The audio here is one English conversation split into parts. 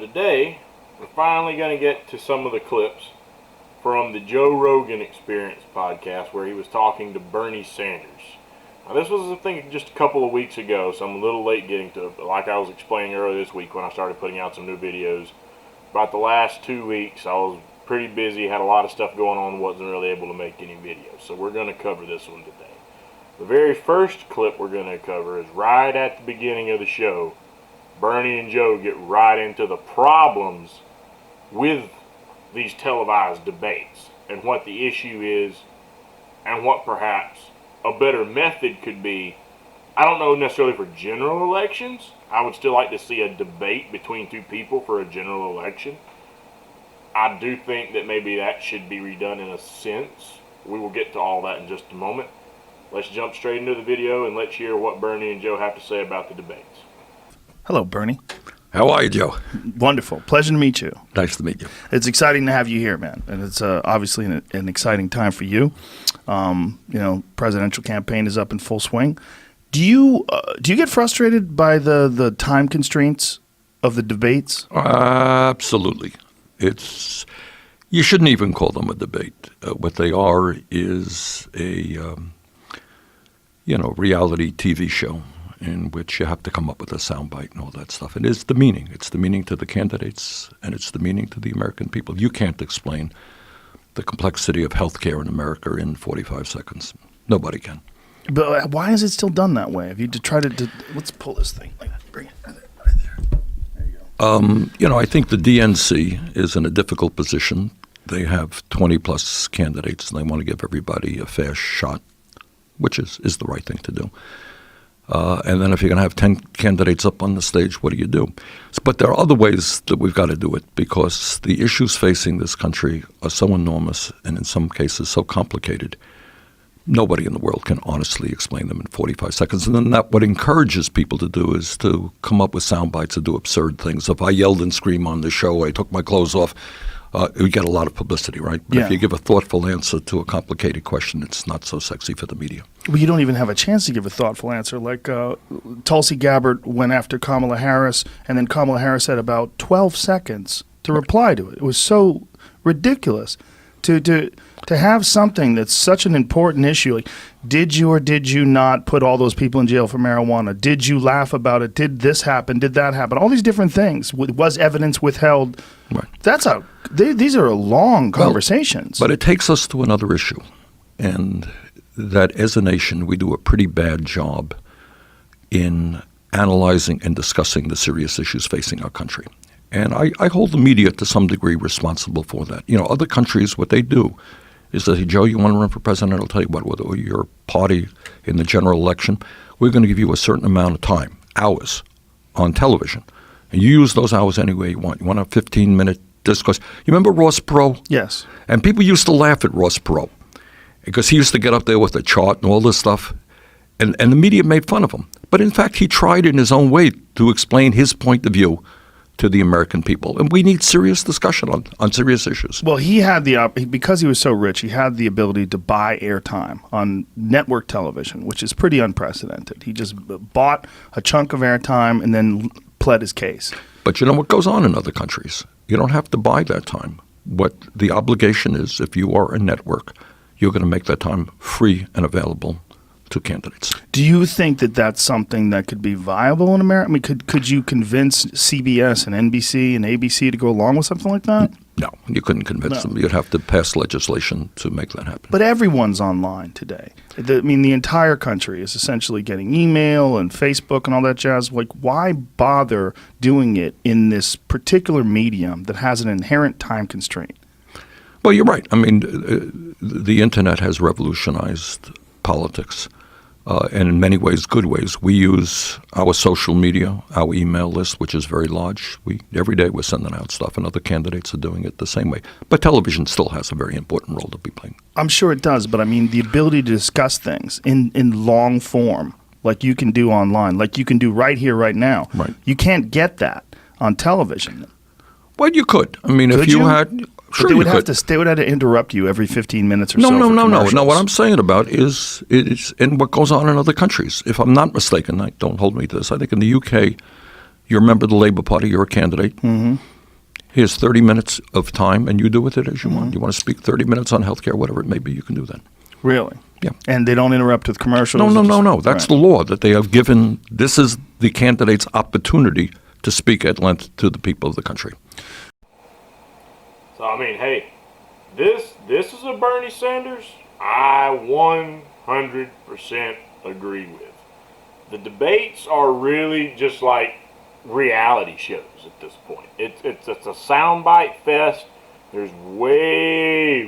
today, we're finally going to get to some of the clips from the Joe Rogan Experience podcast where he was talking to Bernie Sanders. Now, this was, I think, just a couple of weeks ago, so I'm a little late getting to it. But like I was explaining earlier this week when I started putting out some new videos, about the last 2 weeks, I was pretty busy, had a lot of stuff going on, wasn't really able to make any videos. So we're going to cover this one today. The very first clip we're going to cover is right at the beginning of the show. Bernie and Joe get right into the problems with these televised debates and what the issue is and what perhaps a better method could be. I don't know necessarily for general elections. I would still like to see a debate between two people for a general election. I do think that maybe that should be redone in a sense. We will get to all that in just a moment. Let's jump straight into the video and let's hear what Bernie and Joe have to say about the debates. Hello, Bernie. How are you, Joe? Wonderful. Pleasure to meet you. Nice to meet you. It's exciting to have you here, man. And it's obviously an exciting time for you. Presidential campaign is up in full swing. Do you get frustrated by the time constraints of the debates? Absolutely. You shouldn't even call them a debate. What they are is a reality TV show in which you have to come up with a soundbite and all that stuff. And it's the meaning. It's the meaning to the candidates, and it's the meaning to the American people. You can't explain the complexity of healthcare in America in 45 seconds. Nobody can. But why is it still done that way? If you try to let's pull this thing like that. Bring it right there. There you go. I think the DNC is in a difficult position. They have 20-plus candidates, and they want to give everybody a fair shot, which is the right thing to do. And then if you're going to have 10 candidates up on the stage, what do you do? But there are other ways that we've got to do it because the issues facing this country are so enormous and in some cases so complicated. Nobody in the world can honestly explain them in 45 seconds. And then what encourages people to do is to come up with sound bites and do absurd things. If I yelled and screamed on the show, I took my clothes off, we get a lot of publicity, right? But if you give a thoughtful answer to a complicated question, it's not so sexy for the media. Well, you don't even have a chance to give a thoughtful answer. Like Tulsi Gabbard went after Kamala Harris, and then Kamala Harris had about 12 seconds to reply to it. It was so ridiculous to have something that's such an important issue. Like, did you or did you not put all those people in jail for marijuana? Did you laugh about it? Did this happen? Did that happen? All these different things. Was evidence withheld? Right. These are long conversations. But it takes us to another issue, and that as a nation, we do a pretty bad job in analyzing and discussing the serious issues facing our country. And I hold the media to some degree responsible for that. Other countries, what they do is they say, Joe, you want to run for president? I'll tell you what, whether your party in the general election, we're going to give you a certain amount of time, hours, on television. And you use those hours any way you want. You want a 15-minute discourse. You remember Ross Perot? Yes. And people used to laugh at Ross Perot because he used to get up there with a chart and all this stuff. And the media made fun of him. But in fact, he tried in his own way to explain his point of view to the American people. And we need serious discussion on serious issues. Well, he had because he was so rich, he had the ability to buy airtime on network television, which is pretty unprecedented. He just bought a chunk of airtime and then pled his case. But you know what goes on in other countries? You don't have to buy that time. What the obligation is, if you are a network, you're going to make that time free and available to candidates. Do you think that that's something that could be viable in America? I mean, could you convince CBS and NBC and ABC to go along with something like that? No, you couldn't convince them. You'd have to pass legislation to make that happen. But everyone's online today. The entire country is essentially getting email and Facebook and all that jazz. Like, why bother doing it in this particular medium that has an inherent time constraint? Well, you're right. I mean, the Internet has revolutionized politics. And in many ways, good ways. We use our social media, our email list, which is very large. Every day we're sending out stuff, and other candidates are doing it the same way. But television still has a very important role to be playing. I'm sure it does, but I mean the ability to discuss things in long form, like you can do online, like you can do right here, right now. Right. You can't get that on television. Well, you could. I mean, if you had... Sure, they would have to interrupt you every 15 minutes or so. No. What I'm saying about is in what goes on in other countries. If I'm not mistaken, don't hold me to this. I think in the UK, you're a member of the Labour Party. You're a candidate. Mm-hmm. Here's 30 minutes of time, and you do with it as you want. You want to speak 30 minutes on healthcare, whatever it may be, you can do that. Really? Yeah. And they don't interrupt with commercials? No. That's the law that they have given. This is the candidate's opportunity to speak at length to the people of the country. So, I mean, hey, this is a Bernie Sanders I 100% agree with. The debates are really just like reality shows at this point. It's a soundbite fest. There's way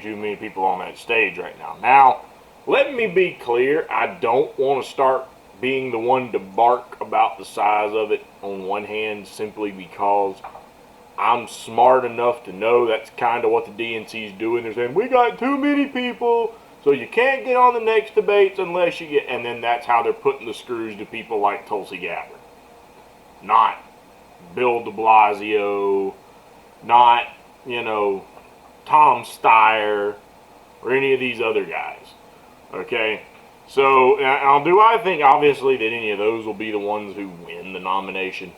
too many people on that stage right now. Now, let me be clear. I don't want to start being the one to bark about the size of it on one hand simply because I'm smart enough to know that's kind of what the DNC is doing. They're saying, we got too many people, so you can't get on the next debates unless you get... And then that's how they're putting the screws to people like Tulsi Gabbard. Not Bill de Blasio, not, Tom Steyer, or any of these other guys. Okay? So, now, do I think, obviously, that any of those will be the ones who win the nomination?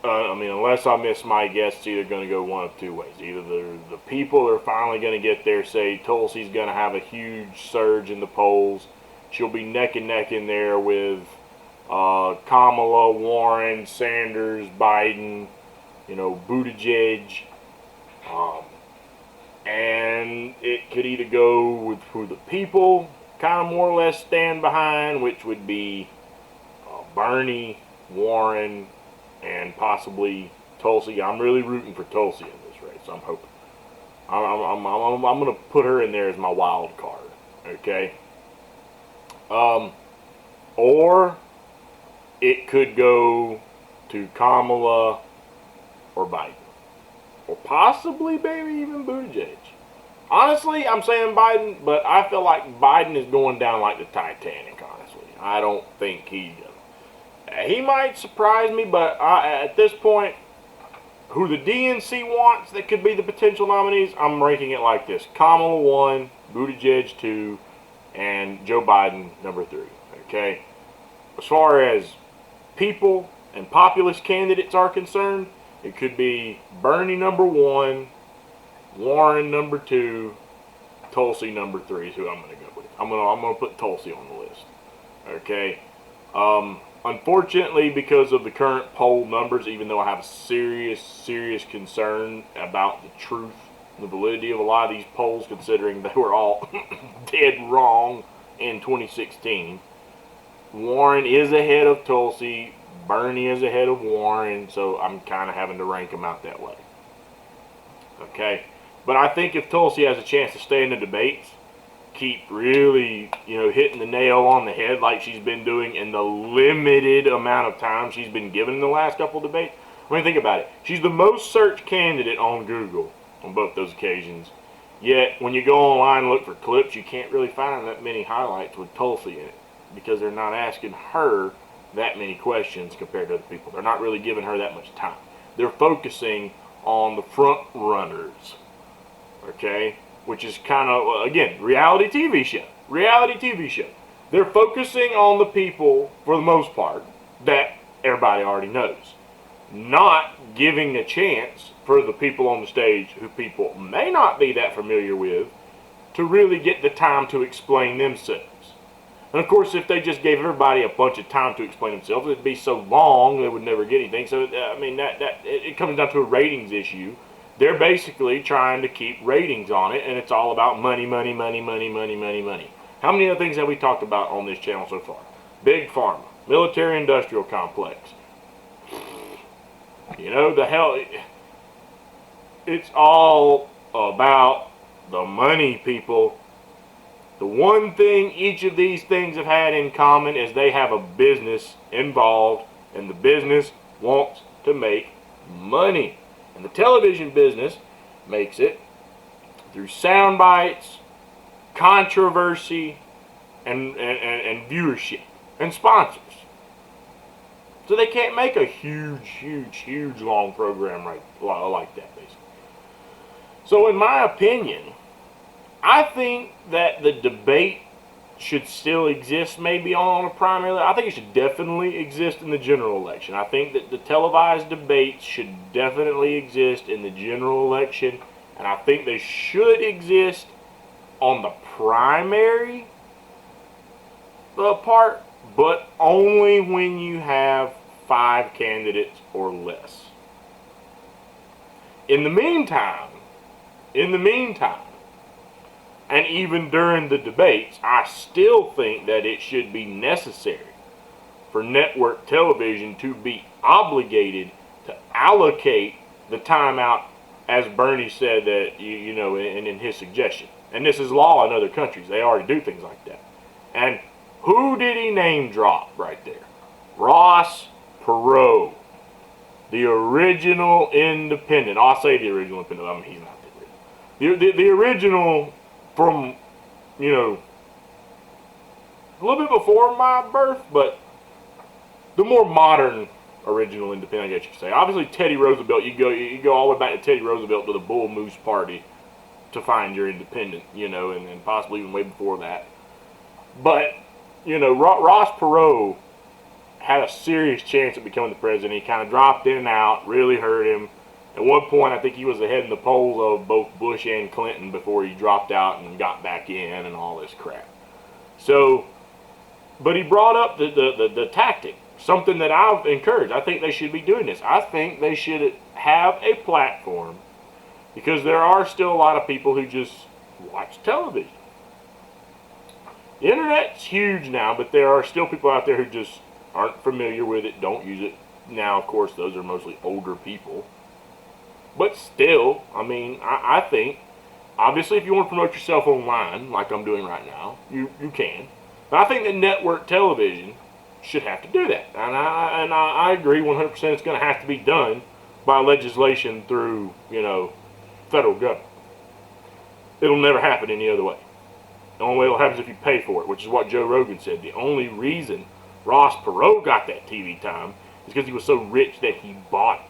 No. Unless I miss my guess, it's either going to go one of two ways. Either the people are finally going to get there, say Tulsi's going to have a huge surge in the polls. She'll be neck and neck in there with Kamala, Warren, Sanders, Biden, Buttigieg. And it could either go with who the people kind of more or less stand behind, which would be Bernie, Warren, and possibly Tulsi. I'm really rooting for Tulsi in this race. I'm hoping. I'm going to put her in there as my wild card. Okay. Or it could go to Kamala or Biden, or possibly maybe even Buttigieg. Honestly, I'm saying Biden, but I feel like Biden is going down like the Titanic. Honestly, I don't think he's gonna. He might surprise me, but at this point, who the DNC wants that could be the potential nominees, I'm ranking it like this: Kamala 1, Buttigieg 2, and Joe Biden number 3. Okay. As far as people and populist candidates are concerned, it could be Bernie number 1, Warren number 2, Tulsi number 3 is who I'm going to go with. I'm going to put Tulsi on the list. Okay. Unfortunately, because of the current poll numbers, even though I have a serious concern about the truth and the validity of a lot of these polls, considering they were all dead wrong in 2016, Warren is ahead of Tulsi, Bernie is ahead of Warren, so I'm kind of having to rank them out that way. Okay, but I think if Tulsi has a chance to stay in the debates, keep really, hitting the nail on the head like she's been doing in the limited amount of time she's been given in the last couple debates. I mean, think about it. She's the most searched candidate on Google on both those occasions. Yet, when you go online and look for clips, you can't really find that many highlights with Tulsi in it because they're not asking her that many questions compared to other people. They're not really giving her that much time. They're focusing on the front runners. Okay? Which is kind of, again, reality TV show. They're focusing on the people, for the most part, that everybody already knows. Not giving a chance for the people on the stage who people may not be that familiar with to really get the time to explain themselves. And of course, if they just gave everybody a bunch of time to explain themselves, it'd be so long they would never get anything. So, it comes down to a ratings issue. They're basically trying to keep ratings on it, and it's all about money. How many other things have we talked about on this channel so far? Big Pharma, military-industrial complex. The hell, it's all about the money, people. The one thing each of these things have had in common is they have a business involved, and the business wants to make money. And the television business makes it through sound bites, controversy, and viewership, and sponsors. So they can't make a huge long program like that, basically. So in my opinion, I think that the debate should still exist maybe on a primary level. I think it should definitely exist in the general election. I think that the televised debates should definitely exist in the general election, and I think they should exist on the primary part, but only when you have 5 candidates or less. In the meantime, and even during the debates, I still think that it should be necessary for network television to be obligated to allocate the time out, as Bernie said that, in his suggestion. And this is law in other countries. They already do things like that. And who did he name drop right there? Ross Perot, the original independent. I'll say the original independent. I mean, he's not the original. The original from, a little bit before my birth, but the more modern original independent, I guess you could say. Obviously, Teddy Roosevelt, you go all the way back to Teddy Roosevelt to the Bull Moose Party to find your independent, and possibly even way before that. But, Ross Perot had a serious chance of becoming the president. He kind of dropped in and out, really hurt him. At one point, I think he was ahead in the polls of both Bush and Clinton before he dropped out and got back in and all this crap. So, but he brought up the tactic, something that I've encouraged. I think they should be doing this. I think they should have a platform, because there are still a lot of people who just watch television. The internet's huge now, but there are still people out there who just aren't familiar with it, don't use it. Now, of course, those are mostly older people. But still, I mean, I think, obviously, if you want to promote yourself online, like I'm doing right now, you can. But I think that network television should have to do that. And I agree 100% it's going to have to be done by legislation through, federal government. It'll never happen any other way. The only way it'll happen is if you pay for it, which is what Joe Rogan said. The only reason Ross Perot got that TV time is because he was so rich that he bought it.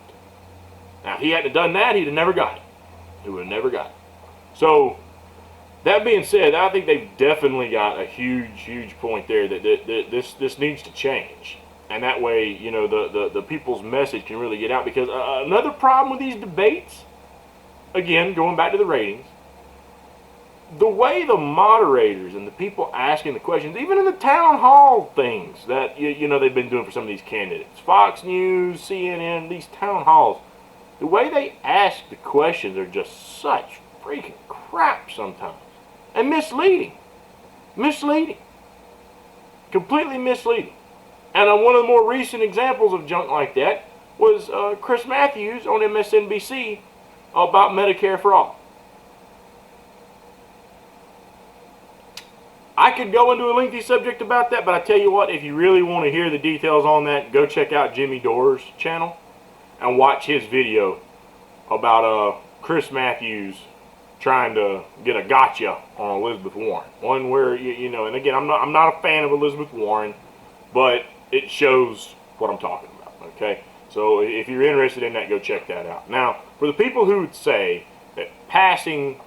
Now, if he hadn't done that, he'd have never got it. He would have never got it. So, that being said, I think they've definitely got a huge point there that this needs to change. And that way, the people's message can really get out. Because another problem with these debates, again, going back to the ratings, the way the moderators and the people asking the questions, even in the town hall things that, they've been doing for some of these candidates, Fox News, CNN, these town halls, the way they ask the questions are just such freaking crap sometimes. And misleading. Completely misleading. And one of the more recent examples of junk like that was Chris Matthews on MSNBC about Medicare for All. I could go into a lengthy subject about that, but I tell you what, if you really want to hear the details on that, go check out Jimmy Dore's channel and watch his video about Chris Matthews trying to get a gotcha on Elizabeth Warren. One where, and again, I'm not a fan of Elizabeth Warren, but it shows what I'm talking about, okay? So if you're interested in that, go check that out. Now, for the people who would say that passing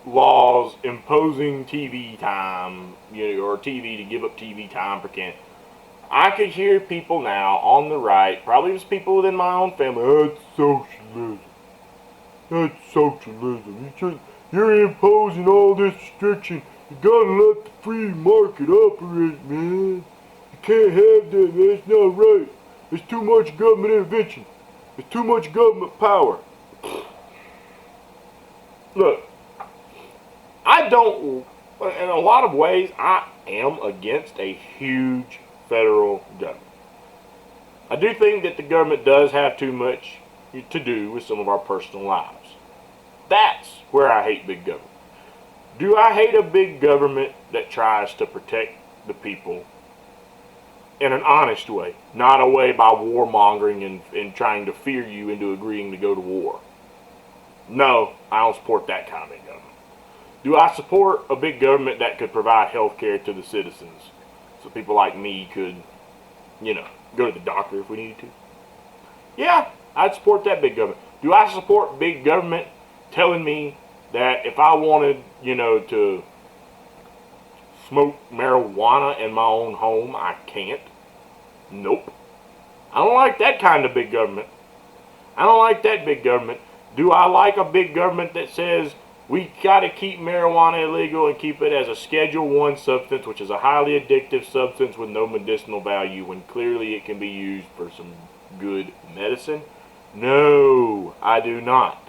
laws imposing TV time, or TV to give up TV time for candidate, I could hear people now on the right, probably just people within my own family, that's socialism. That's socialism. You're imposing all this restriction. You gotta let the free market operate, man. You can't have that, man. It's not right. There's too much government intervention. There's too much government power. Look, I don't, in a lot of ways, I am against a huge federal government. I do think that the government does have too much to do with some of our personal lives. That's where I hate big government. Do I hate a big government that tries to protect the people in an honest way, not a way by warmongering and trying to fear you into agreeing to go to war? No, I don't support that kind of big government. Do I support a big government that could provide health care to the citizens so people like me could, go to the doctor if we needed to? Yeah, I'd support that big government. Do I support big government telling me that if I wanted, to smoke marijuana in my own home. I can't. Nope. I don't like that kind of big government. I don't like that big government. Do I like a big government that says we got to keep marijuana illegal and keep it as a Schedule 1 substance, which is a highly addictive substance with no medicinal value, when clearly it can be used for some good medicine? No, I do not.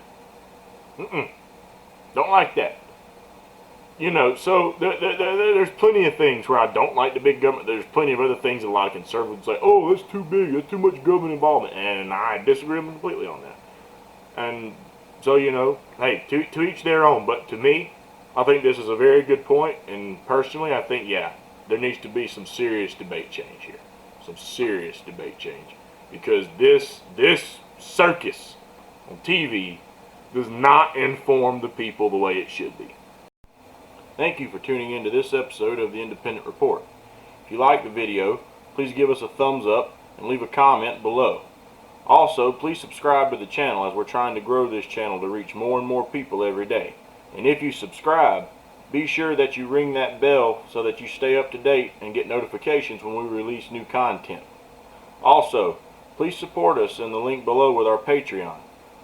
Don't like that. You know, so there's plenty of things where I don't like the big government. There's plenty of other things that a lot of conservatives say, oh, that's too big, that's too much government involvement. And I disagree with them completely on that. And so, you know, hey, to each their own. But to me, I think this is a very good point. And personally, I think, yeah, there needs to be some serious debate change here. Some serious debate change. Because this circus on TV does not inform the people the way it should be. Thank you for tuning into this episode of the Independent Report. If you like the video, please give us a thumbs up and leave a comment below. Also, please subscribe to the channel, as we're trying to grow this channel to reach more and more people every day. And if you subscribe, be sure that you ring that bell so that you stay up to date and get notifications when we release new content. Also, please support us in the link below with our Patreon.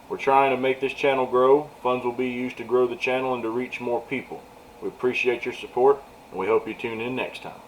We're trying to make this channel grow. Funds will be used to grow the channel and to reach more people. We appreciate your support, and we hope you tune in next time.